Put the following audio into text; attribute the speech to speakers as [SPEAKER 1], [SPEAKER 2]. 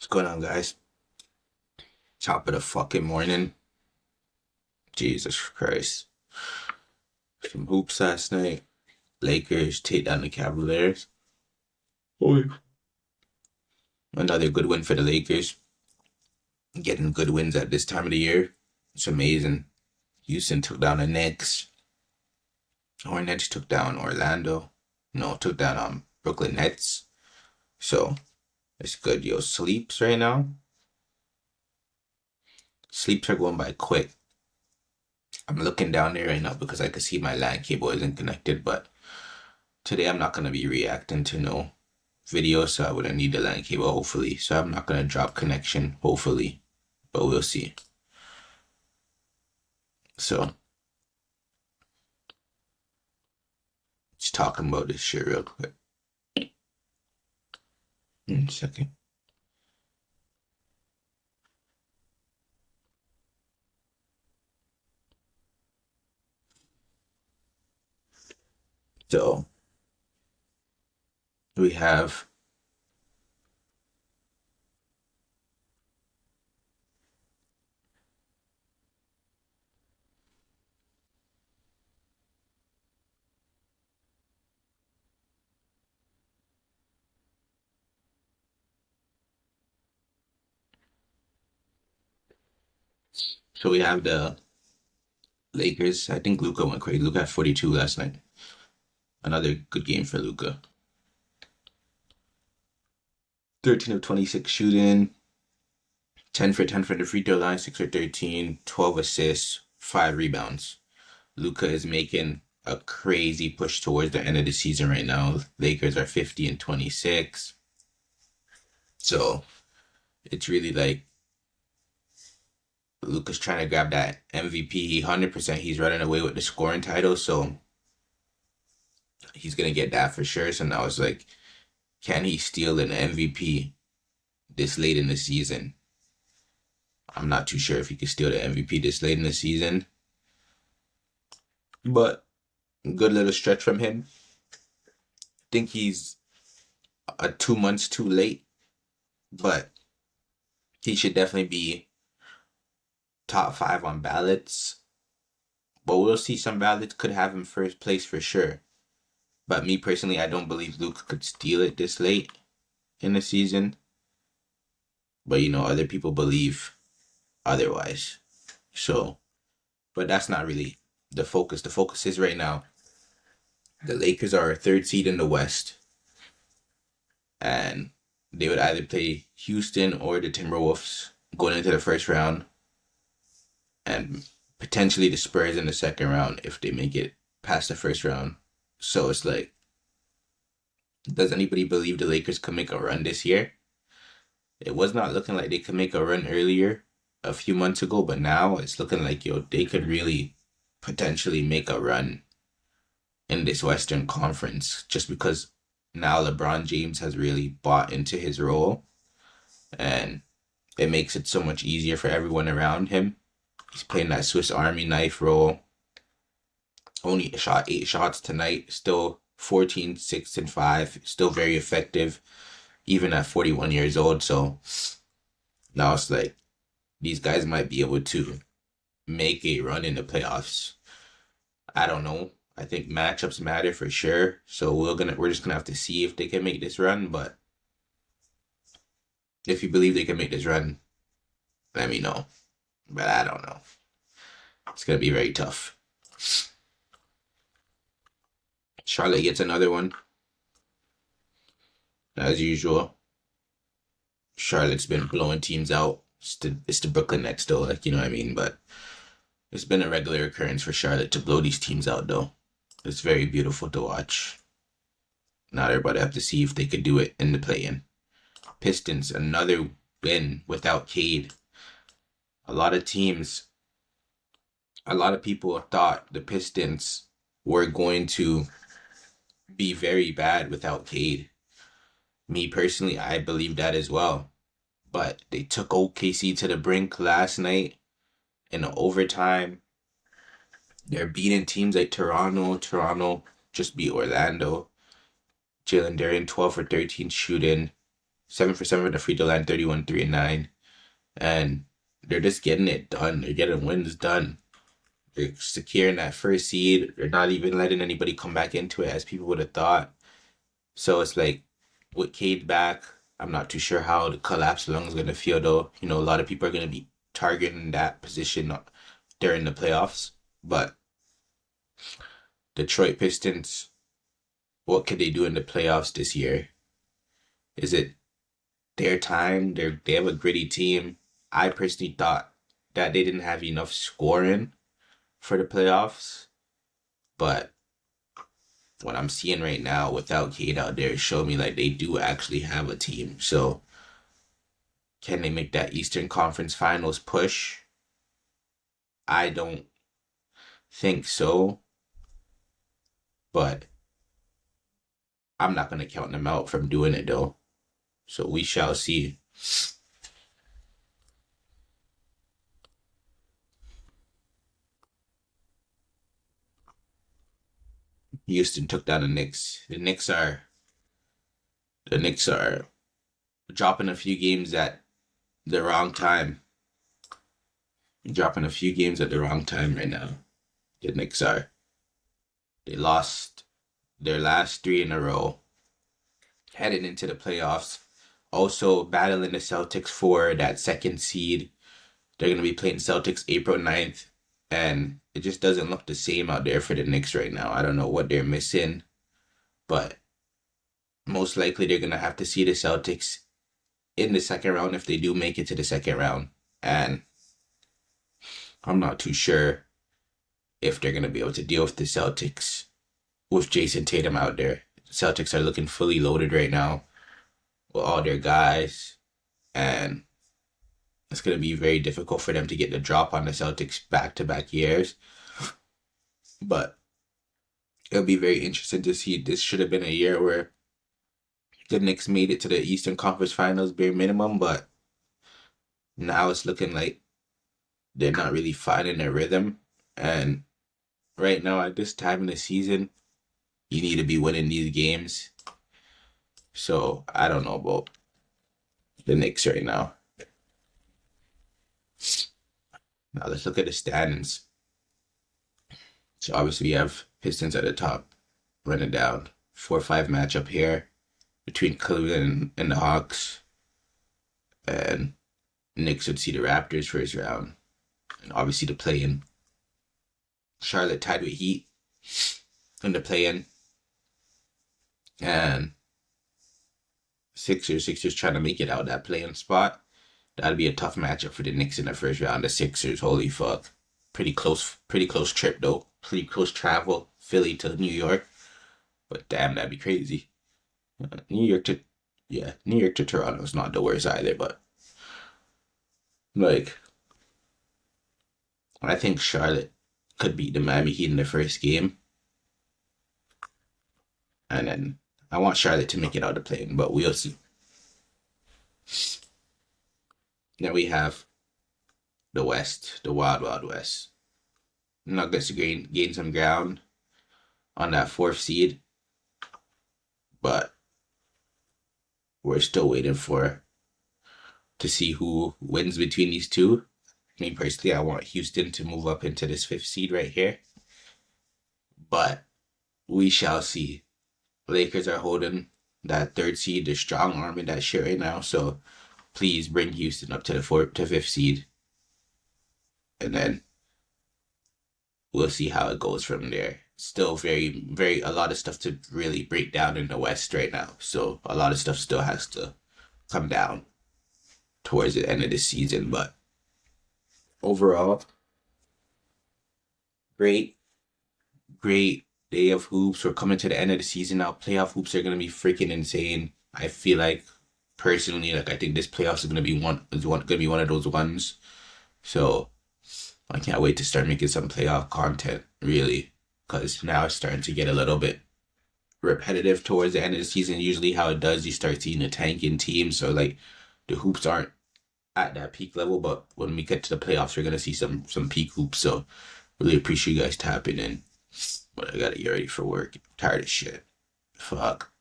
[SPEAKER 1] What's going on, guys? Top of the fucking morning. Jesus Christ. Some hoops last night. Lakers take down the Cavaliers. Oh, another good win for the Lakers. Getting good wins at this time of the year. It's amazing. Houston took down the Knicks. Hornets took down Orlando. No, took down Brooklyn Nets. So it's good. Yo, sleeps right now. Sleeps are going by quick. I'm looking down there right now because I can see my LAN cable isn't connected, but today I'm not gonna be reacting to no video, so I wouldn't need the LAN cable, hopefully. So I'm not gonna drop connection, hopefully, but we'll see. So just talking about this shit real quick. One second. So we have the Lakers. I think Luka went crazy. Luka had 42 last night. Another good game for Luka. 13 of 26 shooting, 10 for 10 from the free throw line, 6 for 13, 12 assists, 5 rebounds. Luka is making a crazy push towards the end of the season right now. Lakers are 50 and 26. So it's really like Luka's trying to grab that MVP. 100% he's running away with the scoring title. So he's going to get that for sure. So now it's like, can he steal an MVP this late in the season? I'm not too sure if he can steal the MVP this late in the season. But good little stretch from him. I think he's 2 months too late, but he should definitely be top 5 on ballots. But we'll see. Some ballots could have him first place for sure. But me personally, I don't believe Luka could steal it this late in the season. But other people believe otherwise. So, but that's not really the focus. The focus is right now, the Lakers are a 3rd seed in the West. And they would either play Houston or the Timberwolves going into the first round. And potentially the Spurs in the second round if they make it past the first round. So it's like, does anybody believe the Lakers can make a run this year? It was not looking like they could make a run earlier, a few months ago, but now it's looking like, they could really potentially make a run in this Western Conference just because now LeBron James has really bought into his role and it makes it so much easier for everyone around him. He's playing that Swiss Army knife role. Only shot 8 shots tonight, still 14, 6, and 5, still very effective, even at 41 years old. So now it's like these guys might be able to make a run in the playoffs. I don't know. I think matchups matter for sure. So we're just gonna have to see if they can make this run. But if you believe they can make this run, let me know. But I don't know. It's gonna be very tough. Charlotte gets another one. As usual. Charlotte's been blowing teams out. It's the Brooklyn Nets though, you know what I mean? But it's been a regular occurrence for Charlotte to blow these teams out though. It's very beautiful to watch. Not everybody have to see if they could do it in the play-in. Pistons, another win without Cade. A lot of people thought the Pistons were going to be very bad without Cade. Me personally, I believe that as well. But they took OKC to the brink last night in overtime. They're beating teams like Toronto. Toronto just beat Orlando. Jalen Duren 12 for 13 shooting. 7 for 7 from the free throw line, 31, 3 and 9. And they're just getting it done. They're getting wins done. They're securing that first seed. They're not even letting anybody come back into it as people would have thought. So it's like with Cade back, I'm not too sure how the collapse long is going to feel though. You know, a lot of people are going to be targeting that position during the playoffs. But Detroit Pistons, what could they do in the playoffs this year? Is it their time? They have a gritty team. I personally thought that they didn't have enough scoring for the playoffs, but what I'm seeing right now without Cade out there show me like they do actually have a team. So can they make that Eastern Conference Finals push? I don't think so, but I'm not gonna count them out from doing it though. So we shall see. Houston took down the Knicks. The Knicks are dropping a few games at the wrong time. Dropping a few games at the wrong time right now. The Knicks are. They lost their last three in a row, heading into the playoffs. Also battling the Celtics for that second seed. They're going to be playing Celtics April 9th, and it just doesn't look the same out there for the Knicks right now. I don't know what they're missing, but most likely they're going to have to see the Celtics in the second round if they do make it to the second round. And I'm not too sure if they're going to be able to deal with the Celtics with Jason Tatum out there. The Celtics are looking fully loaded right now with all their guys, and it's going to be very difficult for them to get the drop on the Celtics back-to-back years. But it'll be very interesting to see. This should have been a year where the Knicks made it to the Eastern Conference Finals bare minimum, but now it's looking like they're not really finding their rhythm. And right now, at this time in the season, you need to be winning these games. So I don't know about the Knicks right now. Now let's look at the standings. So obviously we have Pistons at the top, running down 4-5 matchup here between Cleveland and the Hawks, and Knicks would see the Raptors first round, and obviously the play-in. Charlotte tied with Heat in the play-in, and Sixers trying to make it out that play-in spot. That'd be a tough matchup for the Knicks in the first round. The Sixers, holy fuck, pretty close trip though, pretty close travel, Philly to New York, but damn, that'd be crazy. New York to Toronto is not the worst either, but like I think Charlotte could beat the Miami Heat in the first game, and then I want Charlotte to make it out of the play-in, but we'll see. Then we have the West, the Wild Wild West. Nuggets gain some ground on that fourth seed, but we're still waiting to see who wins between these two. Me personally, I want Houston to move up into this fifth seed right here, but we shall see. Lakers are holding that third seed. They're strong arming that shit right now, so please bring Houston up to the fifth seed, and then we'll see how it goes from there. Still very a lot of stuff to really break down in the West right now, so a lot of stuff still has to come down towards the end of the season, but overall, great day of hoops. We're coming to the end of the season now. Playoff hoops are gonna be freaking insane. I feel like personally, like I think this playoffs is gonna be one of those ones. So I can't wait to start making some playoff content, really, because now it's starting to get a little bit repetitive towards the end of the season. Usually, how it does, you start seeing a tanking team, so like the hoops aren't at that peak level. But when we get to the playoffs, we're gonna see some peak hoops. So really appreciate you guys tapping in. But I gotta get ready for work. I'm tired of shit. Fuck.